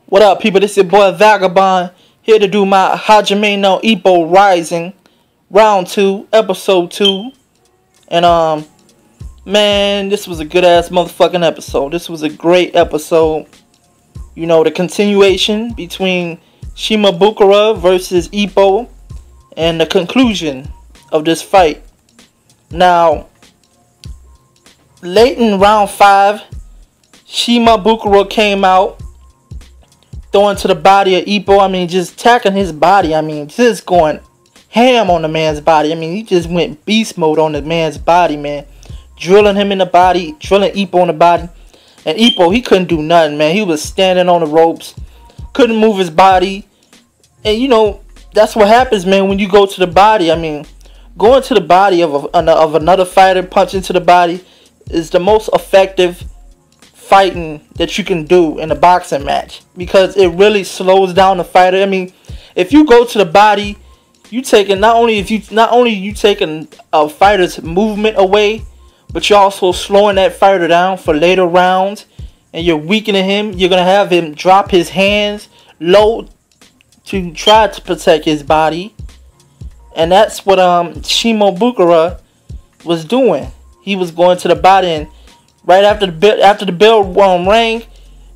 What up, people? This is your boy Vagabond here to do my Hajime no Ippo Rising Round 2, Episode 2. And man, this was a good ass motherfucking episode. This was a great episode. You know, the continuation between Shimabukuro versus Ippo and the conclusion of this fight. Now, late in round 5, Shimabukuro came out, throwing to the body of Ippo. I mean, just attacking his body. I mean, just going ham on the man's body. I mean, he just went beast mode on the man's body, man. Drilling him in the body, drilling Ippo in the body. And Ippo, he couldn't do nothing, man. He was standing on the ropes, couldn't move his body. And, you know, that's what happens, man, when you go to the body. I mean, going to the body of another fighter, punching to the body, is the most effective fighting that you can do in a boxing match, because it really slows down the fighter. I mean, if you go to the body, you taking not only you taking a fighter's movement away, but you're also slowing that fighter down for later rounds, and you're weakening him. You're gonna have him drop his hands low to try to protect his body, and that's what Shimabukuro was doing. He was going to the body, and right after the bell rang,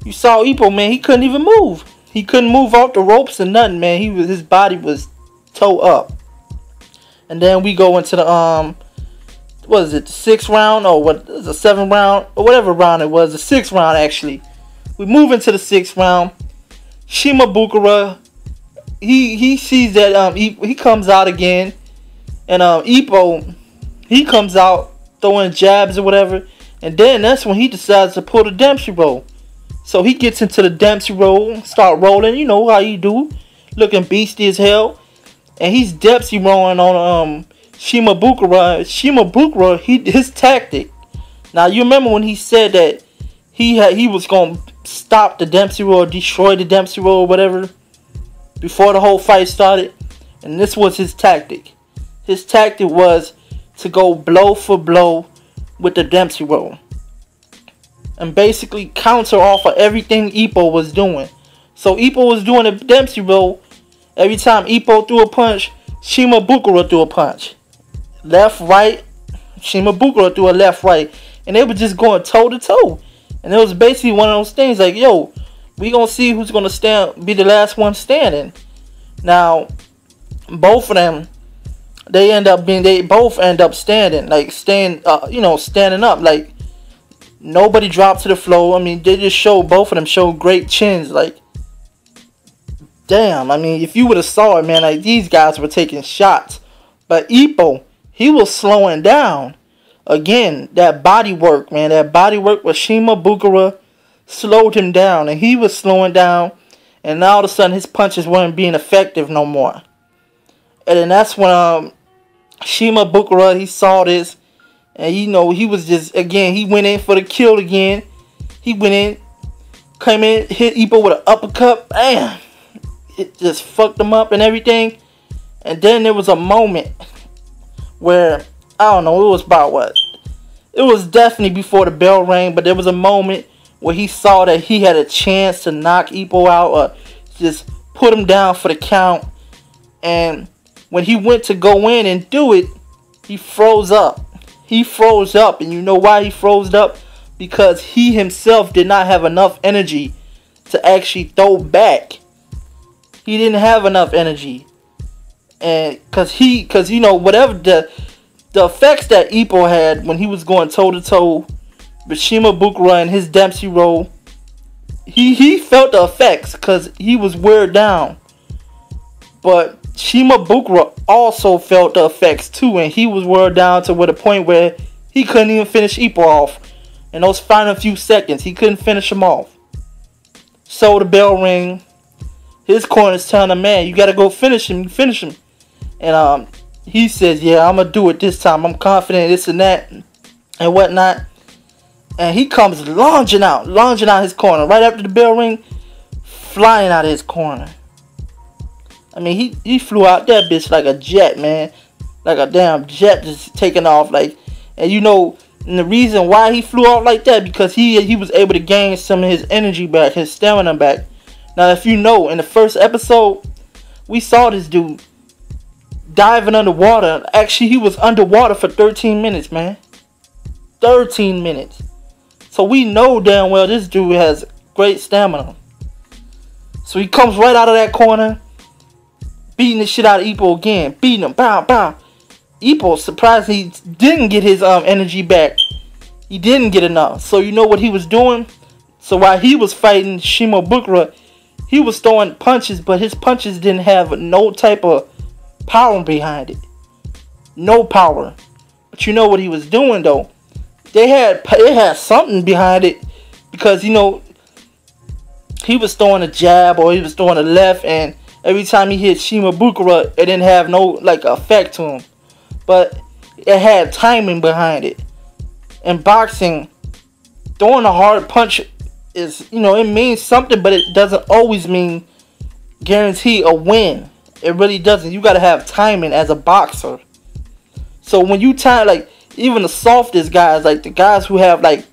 you saw Ippo, man. He couldn't even move. He couldn't move off the ropes or nothing, man. His body was toe up. And then we go into the what is it, the 6th round, or what is the 7th round, or whatever round it was, the 6th round actually. We move into the 6th round. Shimabukuro, he sees that he comes out again, and Ippo, he comes out throwing jabs or whatever. And then that's when he decides to pull the Dempsey roll. So he gets into the Dempsey roll, start rolling. You know how you do, looking beastie as hell. And he's Dempsey rolling on Shimabukuro. Shimabukuro, his tactic. Now you remember when he said that he was gonna stop the Dempsey roll, destroy the Dempsey roll, or whatever, before the whole fight started. And this was his tactic. His tactic was to go blow for blow with the Dempsey roll, and basically counter off of everything Ippo was doing. So Ippo was doing a Dempsey roll. Every time Ippo threw a punch, Shimabukuro threw a punch. Left, right, Shimabukuro threw a left, right. And they were just going toe to toe. And it was basically one of those things like, yo, we gonna see who's gonna be the last one standing. Now, both of them, they both end up standing, like standing up, like nobody dropped to the floor. I mean, they just showed, both of them showed great chins, like, damn. I mean, if you would have saw it, man, like, these guys were taking shots. But Ippo, he was slowing down. Again, that body work, man, that body work with Shimabukuro slowed him down, and he was slowing down, and now all of a sudden his punches weren't being effective no more. And then that's when Shimabukuro, he saw this, and you know, he was just, again, he went in for the kill again. He went in, came in, hit Ippo with an uppercut, bam! It just fucked him up and everything. And then there was a moment where, I don't know, it was about what? It was definitely before the bell rang, but there was a moment where he saw that he had a chance to knock Ippo out, or just put him down for the count. And when he went to go in and do it, he froze up. He froze up. And you know why he froze up? Because he himself did not have enough energy to actually throw back. He didn't have enough energy. And because you know, whatever the effects that Ippo had when he was going toe to toe with Shimabukuro and his Dempsey roll, he felt the effects because he was weared down. But Shimabukuro also felt the effects too, and he was wear down to the point where he couldn't even finish Ippo off. In those final few seconds, he couldn't finish him off. So the bell ring. His corner's telling him, man, you gotta go finish him. Finish him. And he says, yeah, I'm gonna do it this time. I'm confident, this and that and whatnot. And he comes lunging out his corner right after the bell ring, flying out of his corner. I mean, he flew out that bitch like a jet, man. Like a damn jet just taking off. Like, and you know, and the reason why he flew out like that, because he was able to gain some of his energy back, his stamina back. Now, if you know, in the first episode, we saw this dude diving underwater. Actually, he was underwater for 13 minutes, man. 13 minutes. So we know damn well this dude has great stamina. So he comes right out of that corner, beating the shit out of Ippo again. Beating him. Bow, bow. Ippo, surprised he didn't get his energy back. He didn't get enough. So you know what he was doing? So while he was fighting Shimabukuro, he was throwing punches, but his punches didn't have no type of power behind it. No power. But you know what he was doing though? It had something behind it, because you know he was throwing a jab or he was throwing a left, and every time he hit Shimabukuro, it didn't have no like effect to him. But it had timing behind it. In boxing, throwing a hard punch is, you know, it means something, but it doesn't always mean guarantee a win. It really doesn't. You gotta have timing as a boxer. So when you time, like even the softest guys, like the guys who have like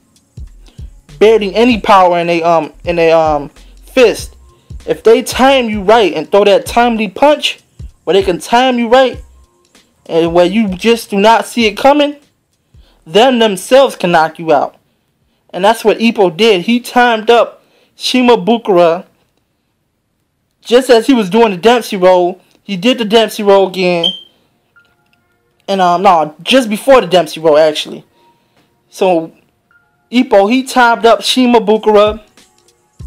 barely any power in they fist, if they time you right and throw that timely punch where they can time you right and where you just do not see it coming, them themselves can knock you out. And that's what Ippo did. He timed up Shimabukuro just as he was doing the Dempsey roll. He did the Dempsey roll again. And no, just before the Dempsey roll actually. So Ippo, he timed up Shimabukuro,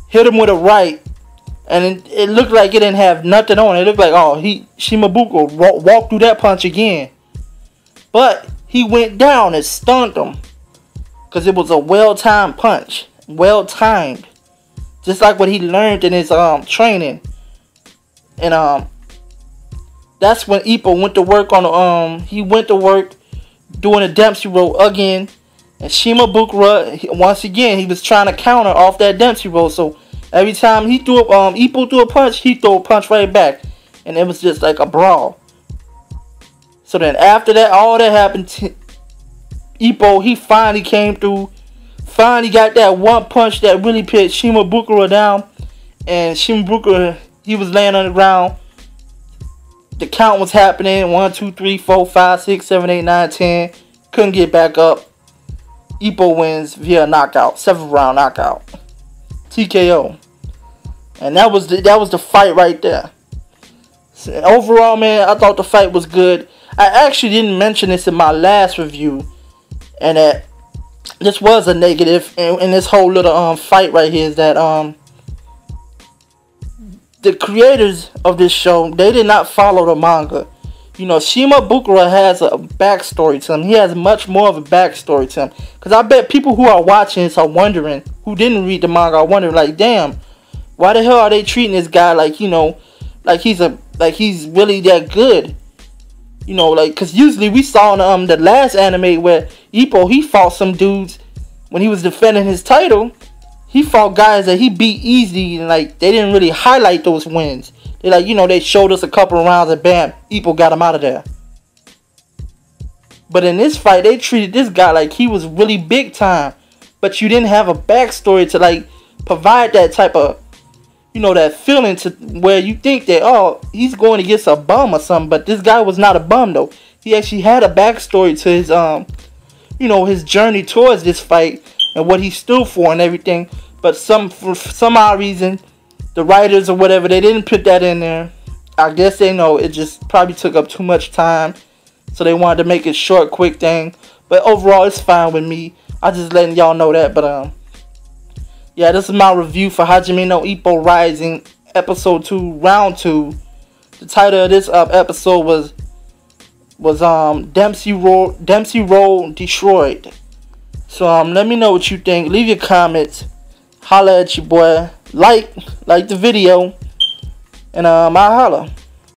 hit him with a right, and it looked like it didn't have nothing on it. It looked like, oh, Shimabukuro walked through that punch again. But he went down and stunned him, because it was a well-timed punch. Well-timed. Just like what he learned in his training. And that's when Ippo went to work on he went to work doing a Dempsey roll again. And Shimabukuro, once again, he was trying to counter off that Dempsey roll. So every time he threw Ippo threw a punch, he threw a punch right back. And it was just like a brawl. So then after that, all that happened, Ippo, he finally came through. Finally got that one punch that really put Shimabukuro down. And Shimabukuro, he was laying on the ground. The count was happening. 1, 2, 3, 4, 5, 6, 7, 8, 9, 10. Couldn't get back up. Ippo wins via knockout. 7th round knockout. TKO. And that was the fight right there. So overall, man, I thought the fight was good. I actually didn't mention this in my last review, and that this was a negative in this whole little fight right here, is that the creators of this show, they did not follow the manga. You know, Shimabukuro has a backstory to him. He has much more of a backstory to him. Because I bet people who are watching this are wondering, who didn't read the manga, are wondering, like, damn, why the hell are they treating this guy like, you know, like he's really that good? You know, like, because usually we saw in the last anime where Ippo, he fought some dudes when he was defending his title. He fought guys that he beat easy, and like they didn't really highlight those wins. They like, you know, they showed us a couple of rounds and bam, Ippo got him out of there. But in this fight, they treated this guy like he was really big time, but you didn't have a backstory to like provide that type of, you know, that feeling to where you think that, oh, he's going against a bum or something. But this guy was not a bum though. He actually had a backstory to his you know, his journey towards this fight and what he stood for and everything. But for some odd reason, the writers or whatever, they didn't put that in there. I guess they know it just probably took up too much time, so they wanted to make it short, quick thing. But overall, it's fine with me. I just letting y'all know that. But yeah, this is my review for Hajime no Ippo Rising, episode 2, round 2. The title of this episode was Dempsey Roll Destroyed. So let me know what you think. Leave your comments. Holla at your boy. Like the video. And I'll holla.